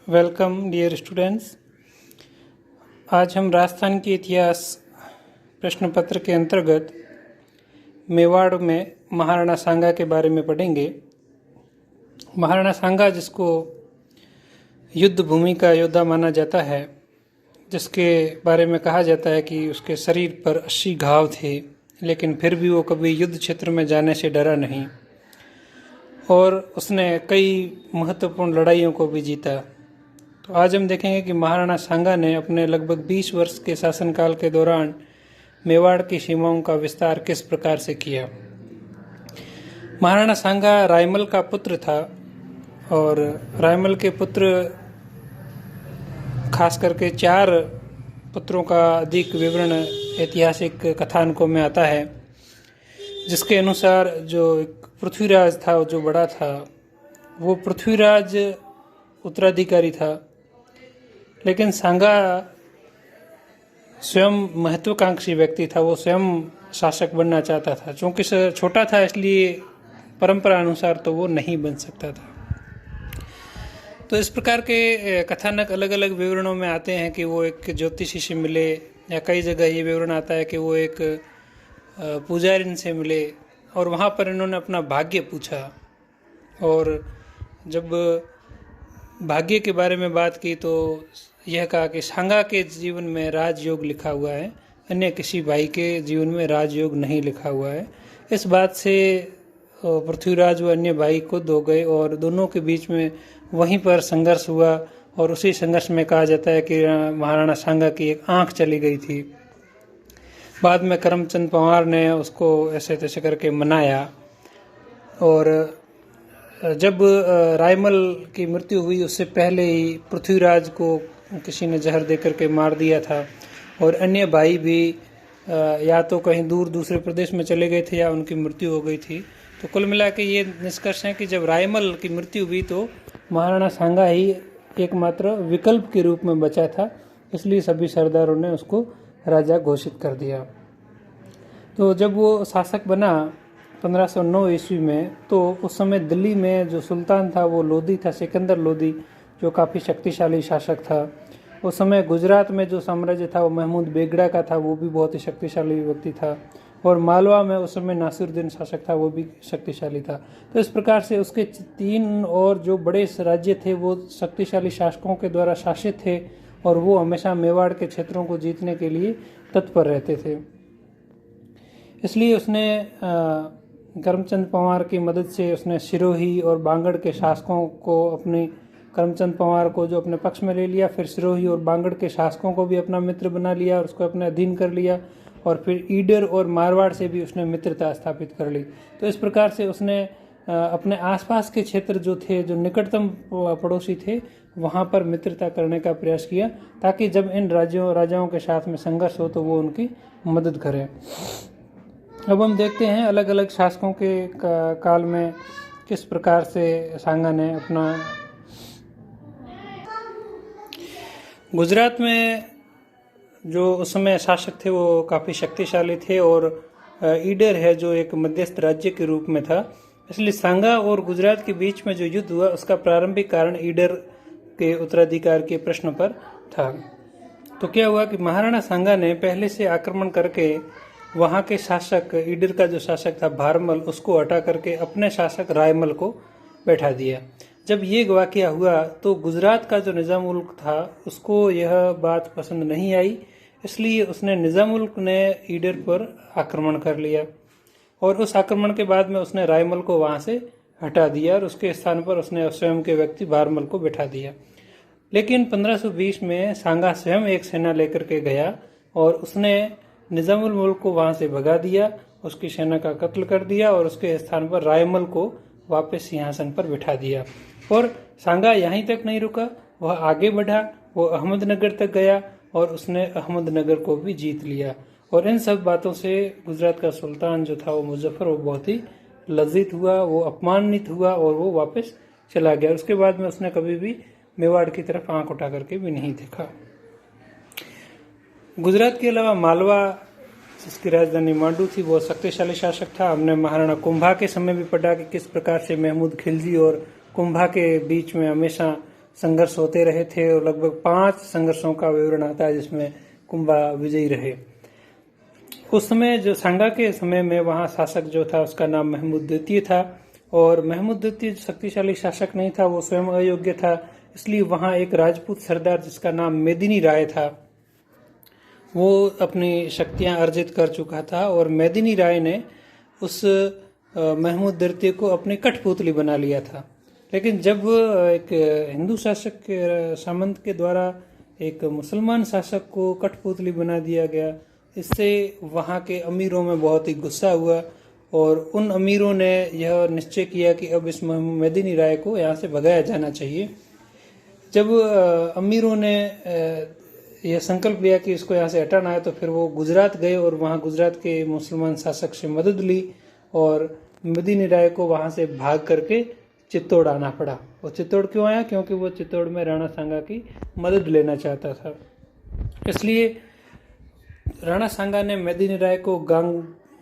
Welcome dear students. आज हम राजस्थान के इतिहास प्रश्न पत्र के अंतर्गत मेवाड़ में महाराणा सांगा के बारे में पढ़ेंगे। महाराणा सांगा, जिसको युद्ध भूमि का योद्धा माना जाता है, जिसके बारे में कहा जाता है कि उसके शरीर पर 80 घाव थे, लेकिन फिर भी वो कभी युद्ध क्षेत्र में जाने से डरा नहीं और उसने कई महत्वपूर्ण लड़ाइयों को भी जीता। तो आज हम देखेंगे कि महाराणा सांगा ने अपने लगभग 20 वर्ष के शासनकाल के दौरान मेवाड़ की सीमाओं का विस्तार किस प्रकार से किया। महाराणा सांगा रायमल का पुत्र था और रायमल के पुत्र, खास करके 4 पुत्रों का अधिक विवरण ऐतिहासिक कथानकों में आता है, जिसके अनुसार जो पृथ्वीराज था, जो बड़ा था, वो पृथ्वीराज उत्तराधिकारी था, लेकिन सांगा स्वयं महत्वाकांक्षी व्यक्ति था। वो स्वयं शासक बनना चाहता था। चूंकि छोटा था, इसलिए परंपरा अनुसार तो वो नहीं बन सकता था। तो इस प्रकार के कथानक अलग अलग विवरणों में आते हैं कि वो एक ज्योतिषी से मिले, या कई जगह ये विवरण आता है कि वो एक पुजारिन से मिले और वहाँ पर इन्होंने अपना भाग्य पूछा। और जब भाग्य के बारे में बात की तो यह कहा कि सांगा के जीवन में राजयोग लिखा हुआ है, अन्य किसी भाई के जीवन में राजयोग नहीं लिखा हुआ है। इस बात से पृथ्वीराज व अन्य भाई खुद हो गए और दोनों के बीच में वहीं पर संघर्ष हुआ। और उसी संघर्ष में कहा जाता है कि महाराणा सांगा की एक आंख चली गई थी। बाद में करमचंद पंवार ने उसको ऐसे तैसे करके मनाया। और जब रायमल की मृत्यु हुई, उससे पहले ही पृथ्वीराज को किसी ने जहर देकर के मार दिया था और अन्य भाई भी या तो कहीं दूर दूसरे प्रदेश में चले गए थे या उनकी मृत्यु हो गई थी। तो कुल मिला के ये निष्कर्ष है कि जब रायमल की मृत्यु हुई तो महाराणा सांगा ही एकमात्र विकल्प के रूप में बचा था, इसलिए सभी सरदारों ने उसको राजा घोषित कर दिया। तो जब वो शासक बना 1509 ईस्वी में, तो उस समय दिल्ली में जो सुल्तान था वो लोधी था, सिकंदर लोधी, जो काफ़ी शक्तिशाली शासक था। उस समय गुजरात में जो साम्राज्य था वो महमूद बेगड़ा का था, वो भी बहुत ही शक्तिशाली व्यक्ति था। और मालवा में उस समय नासिरुद्दीन शासक था, वो भी शक्तिशाली था। तो इस प्रकार से उसके 3 और जो बड़े राज्य थे वो शक्तिशाली शासकों के द्वारा शासित थे और वो हमेशा मेवाड़ के क्षेत्रों को जीतने के लिए तत्पर रहते थे। इसलिए उसने करमचंद पंवार की मदद से उसने सिरोही और बांगड़ के शासकों को करमचंद पंवार को जो अपने पक्ष में ले लिया, फिर सिरोही और बांगड़ के शासकों को भी अपना मित्र बना लिया और उसको अपने अधीन कर लिया। और फिर ईडर और मारवाड़ से भी उसने मित्रता स्थापित कर ली। तो इस प्रकार से उसने अपने आसपास के क्षेत्र जो थे, जो निकटतम पड़ोसी थे, वहाँ पर मित्रता करने का प्रयास किया, ताकि जब इन राजाओं के साथ में संघर्ष हो तो वो उनकी मदद करें। अब हम देखते हैं अलग अलग शासकों के काल में किस प्रकार से सांगा ने अपना। गुजरात में जो उस समय शासक थे वो काफ़ी शक्तिशाली थे और ईडर है जो एक मध्यस्थ राज्य के रूप में था। इसलिए सांगा और गुजरात के बीच में जो युद्ध हुआ उसका प्रारंभिक कारण ईडर के उत्तराधिकार के प्रश्न पर था। तो क्या हुआ कि महाराणा सांगा ने पहले से आक्रमण करके वहाँ के शासक, ईडर का जो शासक था भारमल, उसको हटा करके अपने शासक रायमल को बैठा दिया। जब ये वाकया हुआ तो गुजरात का जो निजाम उल्क था उसको यह बात पसंद नहीं आई, इसलिए उसने निजाम उल्क ने ईडर पर आक्रमण कर लिया और उस आक्रमण के बाद में उसने रायमल को वहाँ से हटा दिया और उसके स्थान पर उसने स्वयं के व्यक्ति भारमल को बैठा दिया। लेकिन 1520 में सांगा स्वयं एक सेना लेकर के गया और उसने निजामुल मुल्क को वहाँ से भगा दिया, उसकी सेना का कत्ल कर दिया और उसके स्थान पर रायमल को वापस सिंहासन पर बिठा दिया। और सांगा यहीं तक नहीं रुका, वह आगे बढ़ा, वो अहमदनगर तक गया और उसने अहमदनगर को भी जीत लिया। और इन सब बातों से गुजरात का सुल्तान जो था वो मुजफ्फर, वो बहुत ही लज्जित हुआ, वो अपमानित हुआ और वो वापस चला गया। उसके बाद में उसने कभी भी मेवाड़ की तरफ आंख उठा करके भी नहीं देखा। गुजरात के अलावा मालवा, जिसकी राजधानी मांडू थी, वो शक्तिशाली शासक था। हमने महाराणा कुंभा के समय भी पढ़ा कि किस प्रकार से महमूद खिलजी और कुंभा के बीच में हमेशा संघर्ष होते रहे थे और लगभग 5 संघर्षों का विवरण आता है जिसमें कुंभा विजयी रहे। उस समय जो सांगा के समय में वहाँ शासक जो था उसका नाम महमूद द्वितीय था, और महमूद द्वितीय शक्तिशाली शासक नहीं था, वो स्वयं अयोग्य था। इसलिए वहाँ एक राजपूत सरदार जिसका नाम मेदिनी राय था, वो अपनी शक्तियाँ अर्जित कर चुका था, और मेदिनी राय ने उस महमूद द्वितीय को अपनी कठपुतली बना लिया था। लेकिन जब एक हिंदू शासक के सामंत के द्वारा एक मुसलमान शासक को कठपुतली बना दिया गया, इससे वहाँ के अमीरों में बहुत ही गुस्सा हुआ, और उन अमीरों ने यह निश्चय किया कि अब इस मेदिनी राय को यहाँ से भगाया जाना चाहिए। जब अमीरों ने यह संकल्प लिया कि इसको यहाँ से हटाना है, तो फिर वो गुजरात गए और वहाँ गुजरात के मुसलमान शासक से मदद ली, और मेदिनी राय को वहाँ से भाग करके चित्तौड़ आना पड़ा। वो चित्तौड़ क्यों आया? क्योंकि वो चित्तौड़ में राणा सांगा की मदद लेना चाहता था। इसलिए राणा सांगा ने मेदिनी राय को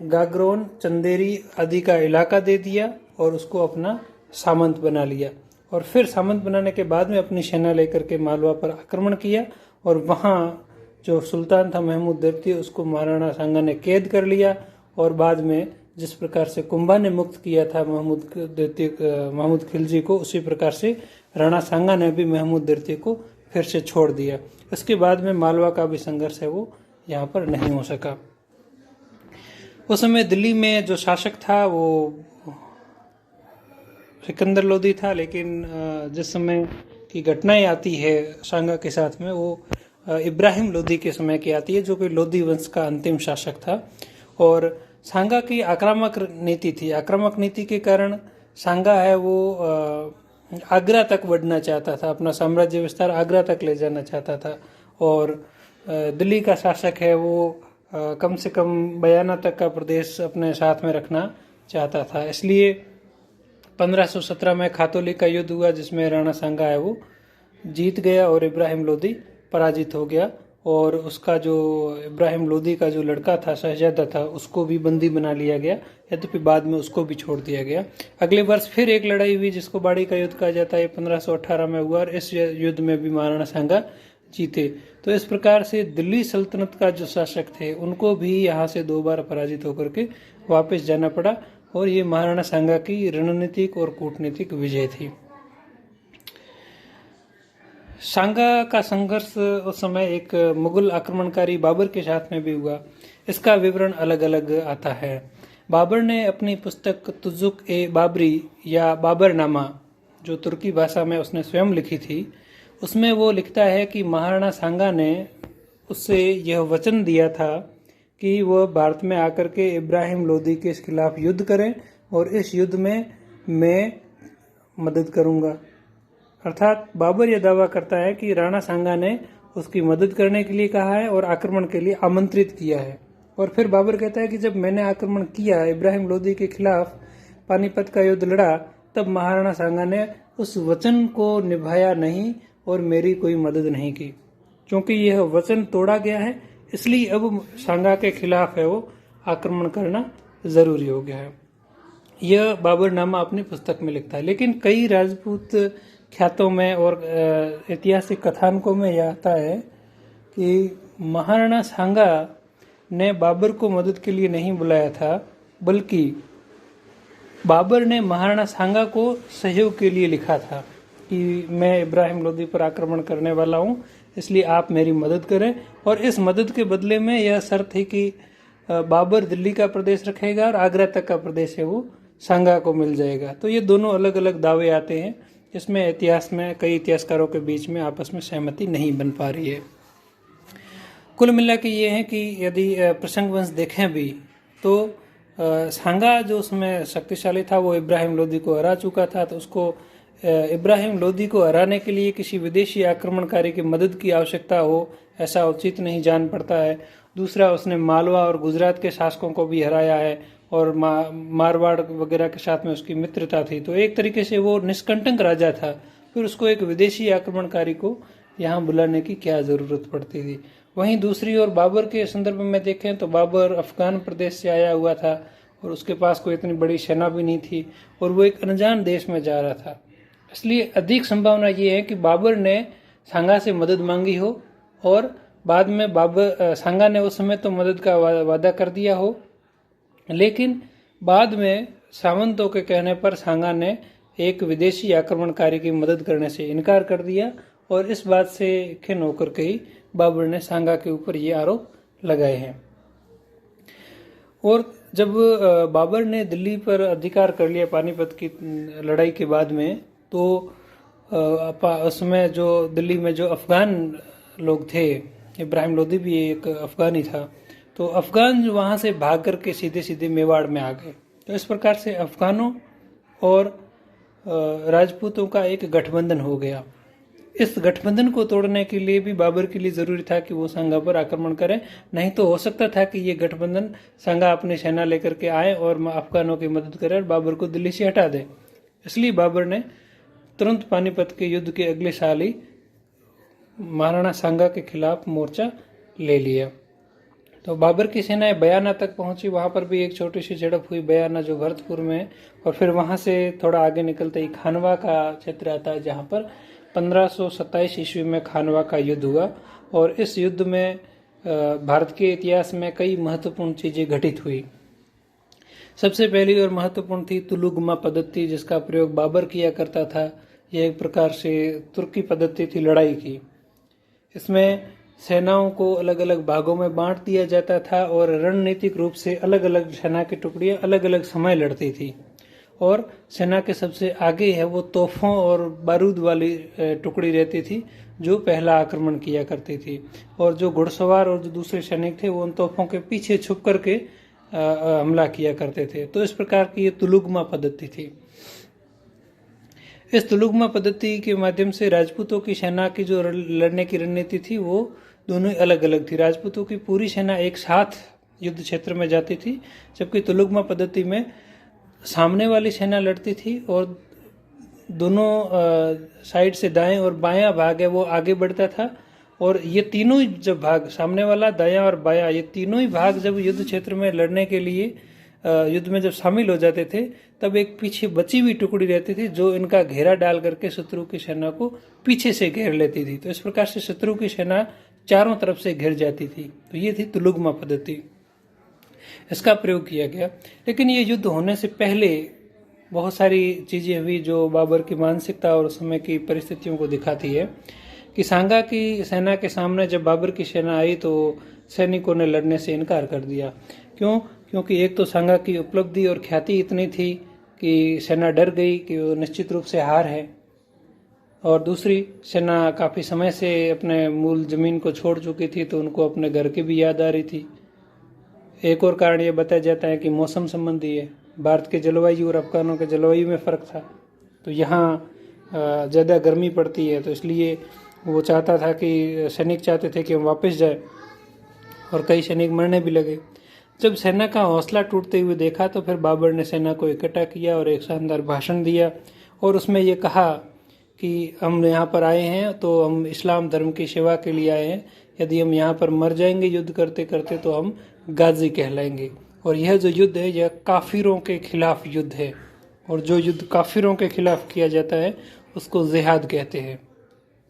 गागरोन, चंदेरी आदि का इलाका दे दिया और उसको अपना सामंत बना लिया, और फिर सामंत बनाने के बाद में अपनी सेना लेकर के मालवा पर आक्रमण किया, और वहाँ जो सुल्तान था महमूद द्वितीय, उसको महाराणा सांगा ने कैद कर लिया, और बाद में जिस प्रकार से कुंभा ने मुक्त किया था महमूद खिलजी को, उसी प्रकार से राणा सांगा ने भी महमूद द्वितीय को फिर से छोड़ दिया। इसके बाद में मालवा का भी संघर्ष है वो यहाँ पर नहीं हो सका। उस समय दिल्ली में जो शासक था वो सिकंदर लोदी था, लेकिन जिस समय की घटनाएं आती है सांगा के साथ में, वो इब्राहिम लोदी के समय की आती है, जो कि लोदी वंश का अंतिम शासक था। और सांगा की आक्रामक नीति थी। आक्रामक नीति के कारण सांगा है वो आगरा तक बढ़ना चाहता था, अपना साम्राज्य विस्तार आगरा तक ले जाना चाहता था, और दिल्ली का शासक है वो कम से कम बयाना तक का प्रदेश अपने साथ में रखना चाहता था। इसलिए 1517 में खातौली का युद्ध हुआ, जिसमें राणा सांगा है वो जीत गया और इब्राहिम लोदी पराजित हो गया, और उसका जो इब्राहिम लोदी का जो लड़का था, शहजादा था, उसको भी बंदी बना लिया गया, यद्यपि बाद में उसको भी छोड़ दिया गया। अगले वर्ष फिर एक लड़ाई हुई जिसको बाड़ी का युद्ध कहा जाता है, 1518 में हुआ, और इस युद्ध में भी महाराणा सांगा जीते। तो इस प्रकार से दिल्ली सल्तनत का जो शासक थे उनको भी यहाँ से 2 बार पराजित होकर के वापस जाना पड़ा, और ये महाराणा सांगा की रणनीतिक और कूटनीतिक विजय थी। सांगा का संघर्ष उस समय एक मुगल आक्रमणकारी बाबर के साथ में भी हुआ। इसका विवरण अलग अलग आता है। बाबर ने अपनी पुस्तक तुजुक ए बाबरी या बाबरनामा, जो तुर्की भाषा में उसने स्वयं लिखी थी, उसमें वो लिखता है कि महाराणा सांगा ने उससे यह वचन दिया था कि वह भारत में आकर के इब्राहिम लोदी के खिलाफ युद्ध करें, और इस युद्ध में मैं मदद करूंगा। अर्थात बाबर यह दावा करता है कि राणा सांगा ने उसकी मदद करने के लिए कहा है और आक्रमण के लिए आमंत्रित किया है। और फिर बाबर कहता है कि जब मैंने आक्रमण किया, इब्राहिम लोदी के खिलाफ पानीपत का युद्ध लड़ा, तब महाराणा सांगा ने उस वचन को निभाया नहीं और मेरी कोई मदद नहीं की। क्योंकि यह वचन तोड़ा गया है, इसलिए अब सांगा के खिलाफ है वो आक्रमण करना जरूरी हो गया है। यह बाबरनामा अपनी पुस्तक में लिखता है। लेकिन कई राजपूत ख्यातों में और ऐतिहासिक कथानकों में यह आता है कि महाराणा सांगा ने बाबर को मदद के लिए नहीं बुलाया था, बल्कि बाबर ने महाराणा सांगा को सहयोग के लिए लिखा था कि मैं इब्राहिम लोदी पर आक्रमण करने वाला हूं, इसलिए आप मेरी मदद करें। और इस मदद के बदले में यह शर्त थी कि बाबर दिल्ली का प्रदेश रखेगा और आगरा तक का प्रदेश है वो सांगा को मिल जाएगा। तो ये दोनों अलग अलग दावे आते हैं, इसमें इतिहास में कई इतिहासकारों के बीच में आपस में सहमति नहीं बन पा रही है। कुल मिला के ये है कि यदि प्रसंग वंश देखें भी तो सांगा जो उसमें शक्तिशाली था वो इब्राहिम लोदी को हरा चुका था, तो उसको इब्राहिम लोदी को हराने के लिए किसी विदेशी आक्रमणकारी की मदद की आवश्यकता हो ऐसा उचित नहीं जान पड़ता है। दूसरा, उसने मालवा और गुजरात के शासकों को भी हराया है और मारवाड़ वगैरह के साथ में उसकी मित्रता थी, तो एक तरीके से वो निष्कंटक राजा था। फिर उसको एक विदेशी आक्रमणकारी को यहाँ बुलाने की क्या जरूरत पड़ती थी। वहीं दूसरी ओर बाबर के संदर्भ में देखें तो बाबर अफगान प्रदेश से आया हुआ था और उसके पास कोई इतनी बड़ी सेना भी नहीं थी और वो एक अनजान देश में जा रहा था। इसलिए अधिक संभावना ये है कि बाबर ने सांगा से मदद मांगी हो और बाद में सांगा ने उस समय तो मदद का वादा कर दिया हो, लेकिन बाद में सामंतों के कहने पर सांगा ने एक विदेशी आक्रमणकारी की मदद करने से इनकार कर दिया और इस बात से खिन्न होकर के ही बाबर ने सांगा के ऊपर ये आरोप लगाए हैं। और जब बाबर ने दिल्ली पर अधिकार कर लिया पानीपत की लड़ाई के बाद में, तो उसमें जो दिल्ली में जो अफगान लोग थे, इब्राहिम लोदी भी एक अफगानी था, तो अफगान जो वहाँ से भाग करके सीधे सीधे मेवाड़ में आ गए। तो इस प्रकार से अफगानों और राजपूतों का एक गठबंधन हो गया। इस गठबंधन को तोड़ने के लिए भी बाबर के लिए जरूरी था कि वो सांगा पर आक्रमण करें, नहीं तो हो सकता था कि ये गठबंधन सांगा अपनी सेना लेकर के आए और अफगानों की मदद करे और बाबर को दिल्ली से हटा दे। इसलिए बाबर ने तुरंत पानीपत के युद्ध के अगले साल ही महाराणा सांगा के खिलाफ मोर्चा ले लिया। तो बाबर की सेनाएं बयाना तक पहुंची, वहां पर भी एक छोटी सी झड़प हुई, बयाना जो भरतपुर में, और फिर वहां से थोड़ा आगे निकलते ही खानवा का क्षेत्र आता है, जहां पर 1527 ईस्वी में खानवा का युद्ध हुआ। और इस युद्ध में भारत के इतिहास में कई महत्वपूर्ण चीजें घटित हुई। सबसे पहली और महत्वपूर्ण थी तुलुगमा पद्धति, जिसका प्रयोग बाबर किया करता था। यह एक प्रकार से तुर्की पद्धति थी लड़ाई की। इसमें सेनाओं को अलग अलग भागों में बांट दिया जाता था और रणनीतिक रूप से अलग अलग सेना की टुकड़ियां अलग अलग समय लड़ती थी। और सेना के सबसे आगे है वो तोपों और बारूद वाली टुकड़ी रहती थी, जो पहला आक्रमण किया करती थी। और जो घुड़सवार और जो दूसरे सैनिक थे वो उन तोपों के पीछे छुप करके हमला किया करते थे। तो इस प्रकार की ये तुलुगमा पद्धति थी। इस तुलुगमा पद्धति के माध्यम से राजपूतों की सेना की जो लड़ने की रणनीति थी वो दोनों अलग अलग थी। राजपूतों की पूरी सेना एक साथ युद्ध क्षेत्र में जाती थी, जबकि तुलुगमा पद्धति में सामने वाली सेना लड़ती थी और दोनों साइड से दाएं और बायां भाग है वो आगे बढ़ता था। और ये तीनों ही जब भाग, सामने वाला, दायां और बायां, ये तीनों ही भाग जब युद्ध क्षेत्र में लड़ने के लिए युद्ध में जब शामिल हो जाते थे, तब एक पीछे बची हुई टुकड़ी रहती थी जो इनका घेरा डाल करके शत्रु की सेना को पीछे से घेर लेती थी। तो इस प्रकार से शत्रु की सेना चारों तरफ से घिर जाती थी। तो ये थी तुलुगमा पद्धति, इसका प्रयोग किया गया। लेकिन ये युद्ध होने से पहले बहुत सारी चीजें हुई जो बाबर की मानसिकता और उस समय की परिस्थितियों को दिखाती है। कि सांगा की सेना के सामने जब बाबर की सेना आई तो सैनिकों ने लड़ने से इनकार कर दिया। क्यों? क्योंकि एक तो सांगा की उपलब्धि और ख्याति इतनी थी कि सेना डर गई कि वो निश्चित रूप से हार है, और दूसरी सेना काफ़ी समय से अपने मूल ज़मीन को छोड़ चुकी थी, तो उनको अपने घर की भी याद आ रही थी। एक और कारण ये बताया जाता है कि मौसम संबंधी है। भारत के जलवायु और अफगानों के जलवायु में फ़र्क था, तो यहाँ ज़्यादा गर्मी पड़ती है, तो इसलिए वो चाहता था कि सैनिक चाहते थे कि हम वापस जाए, और कई सैनिक मरने भी लगे। जब सेना का हौसला टूटते हुए देखा तो फिर बाबर ने सेना को इकट्ठा किया और एक शानदार भाषण दिया, और उसमें ये कहा कि हम यहाँ पर आए हैं तो हम इस्लाम धर्म की सेवा के लिए आए हैं। यदि हम यहाँ पर मर जाएंगे युद्ध करते करते तो हम गाजी कहलाएंगे। और यह जो युद्ध है यह काफिरों के खिलाफ युद्ध है, और जो युद्ध काफिरों के खिलाफ किया जाता है उसको जिहाद कहते हैं।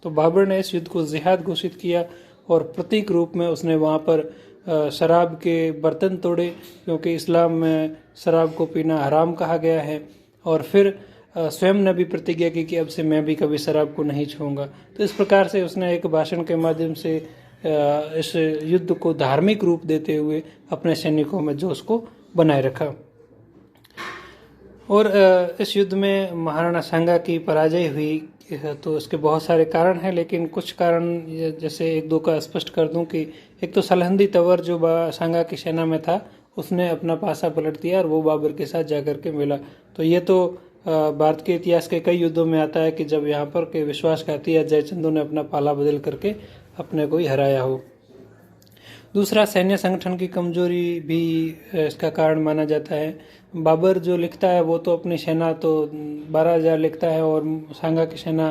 तो बाबर ने इस युद्ध को जिहाद घोषित किया, और प्रतीक रूप में उसने वहाँ पर शराब के बर्तन तोड़े, क्योंकि इस्लाम में शराब को पीना हराम कहा गया है। और फिर स्वयं ने भी प्रतिज्ञा की कि अब से मैं भी कभी शराब को नहीं छूऊंगा। तो इस प्रकार से उसने एक भाषण के माध्यम से इस युद्ध को धार्मिक रूप देते हुए अपने सैनिकों में जोश को बनाए रखा। और इस युद्ध में महाराणा सांगा की पराजय हुई, तो इसके बहुत सारे कारण हैं, लेकिन कुछ कारण जैसे एक दो का स्पष्ट कर दूं कि एक तो सलहंदी तंवर जो सांगा की सेना में था उसने अपना पासा पलट दिया और वो बाबर के साथ जाकर के मिला। तो ये तो भारत के इतिहास के कई युद्धों में आता है कि जब यहाँ पर के विश्वासघाती या जयचंदों ने अपना पाला बदल करके अपने को ही हराया हो। दूसरा, सैन्य संगठन की कमजोरी भी इसका कारण माना जाता है। बाबर जो लिखता है वो तो अपनी सेना तो 12,000 लिखता है और सांगा की सेना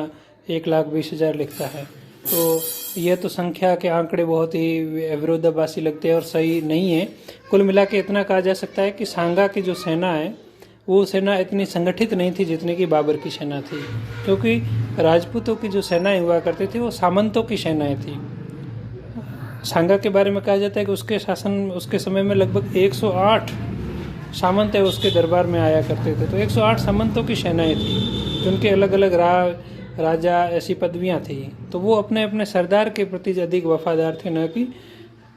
1,20,000 लिखता है। तो ये तो संख्या के आंकड़े बहुत ही विरोधाभासी लगते हैं और सही नहीं है। कुल मिला के इतना कहा जा सकता है कि सांगा की जो सेना है वो सेना इतनी संगठित नहीं थी जितनी कि बाबर की सेना थी, क्योंकि राजपूतों की जो सेनाएं हुआ करती थी वो सामंतों की सेनाएं थी। सांगा के बारे में कहा जाता है कि उसके समय में लगभग 108 सामंत है उसके दरबार में आया करते थे। तो 108 सामंतों की सेनाएं थी, जिनके अलग अलग राजा ऐसी पदवियां थी। तो वो अपने अपने सरदार के प्रति अधिक वफादार थे, न कि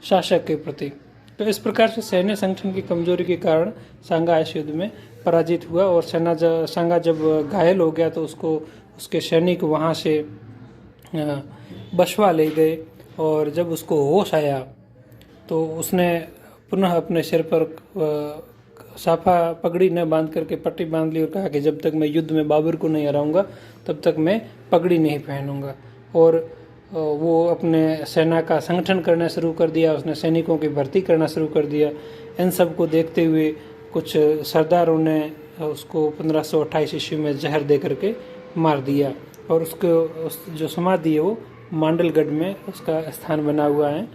शासक के प्रति। तो इस प्रकार से सैन्य संगठन की कमजोरी के कारण सांगा इस युद्ध में पराजित हुआ, और सांगा जब घायल हो गया तो उसके सैनिक वहाँ से बशवा ले गए, और जब उसको होश आया तो उसने पुनः अपने सिर पर साफा पगड़ी न बांध करके पट्टी बांध ली और कहा कि जब तक मैं युद्ध में बाबर को नहीं हराऊंगा तब तक मैं पगड़ी नहीं पहनूंगा। और वो अपने सेना का संगठन करना शुरू कर दिया, उसने सैनिकों की भर्ती करना शुरू कर दिया। इन सब को देखते हुए कुछ सरदारों ने उसको 1528 ईस्वी में जहर दे करके मार दिया, और जो समाधि है वो मांडलगढ़ में उसका स्थान बना हुआ है।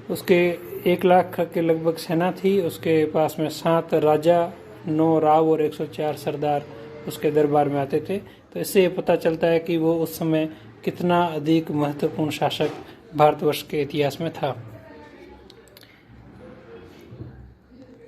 उसके 1 लाख के लगभग सेना थी, उसके पास में 7 राजा, 9 राव और 104 सरदार उसके दरबार में आते थे। तो इससे ये पता चलता है कि वो उस समय कितना अधिक महत्वपूर्ण शासक भारतवर्ष के इतिहास में था।